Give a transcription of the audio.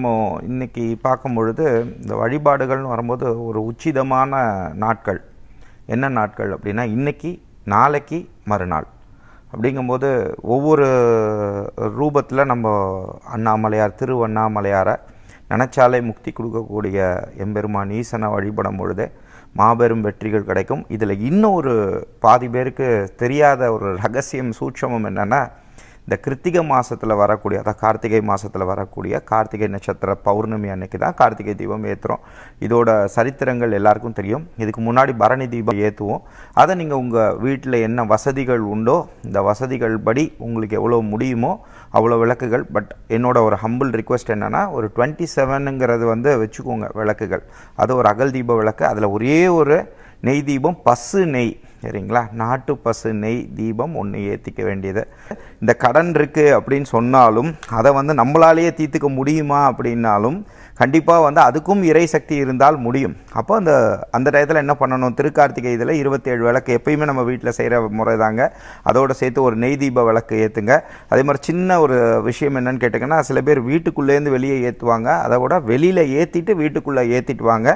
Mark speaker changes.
Speaker 1: நம்ம இன்னைக்கு பார்க்கும் பொழுது இந்த வழிபாடுகள்னு வரும்போது ஒரு உச்சிதமான நாட்கள் என்ன நாட்கள் அப்படின்னா இன்னைக்கு, நாளைக்கு, மறுநாள் அப்படிங்கும்போது ஒவ்வொரு ரூபத்தில் நம்ம அண்ணாமலையார் திருவண்ணாமலையாரை நினச்சாலே முக்தி கொடுக்கக்கூடிய எம்பெருமான் ஈசனை வழிபடும் பொழுது மாபெரும் வெற்றிகள் கிடைக்கும். இதில் இன்னும் ஒரு பாதி பேருக்கு தெரியாத ஒரு ரகசியம் சூட்சமம் என்னென்னா, இந்த கிருத்திகை மாதத்தில் வரக்கூடிய, அதாவது கார்த்திகை மாதத்தில் வரக்கூடிய கார்த்திகை நட்சத்திர பௌர்ணமி அன்னைக்கு தான் கார்த்திகை தீபம் ஏற்றுறோம். இதோட சரித்திரங்கள் எல்லாருக்கும் தெரியும். இதுக்கு முன்னாடி பரணி தீபம் ஏற்றுவோம். அதை நீங்கள் உங்கள் வீட்டில் என்ன வசதிகள் உண்டோ இந்த வசதிகள் படி உங்களுக்கு எவ்வளோ முடியுமோ அவ்வளோ விளக்குகள். பட் என்னோட ஒரு ஹம்பிள் ரிக்வெஸ்ட் என்னென்னா, ஒரு 27ங்கிறது வச்சுக்கோங்க விளக்குகள். அது ஒரு அகல் தீப விளக்கு. அதில் ஒரே ஒரு நெய் தீபம், பசு நெய், சரிங்களா, நாட்டு பசு நெய் தீபம் ஒன்று ஏற்றிக்க வேண்டியது. இந்த கடன் இருக்குது அப்படின்னு சொன்னாலும் அதை நம்மளாலேயே தீர்த்துக்க முடியுமா அப்படின்னாலும் கண்டிப்பாக அதுக்கும் இறை சக்தி இருந்தால் முடியும். அப்போ அந்த டயத்தில் என்ன பண்ணணும், திருக்கார்த்திகை இதில் 27 விளக்கு எப்பயுமே நம்ம வீட்டில் செய்கிற முறை தாங்க. அதோடு சேர்த்து ஒரு நெய் தீப விளக்கு ஏற்றுங்க. அதே மாதிரி சின்ன ஒரு விஷயம் என்னன்னு கேட்டிங்கன்னா, சில பேர் வீட்டுக்குள்ளேருந்து வெளியே ஏற்றுவாங்க. அதை விட வெளியில் ஏற்றிட்டு வீட்டுக்குள்ளே ஏற்றிட்டு வாங்க.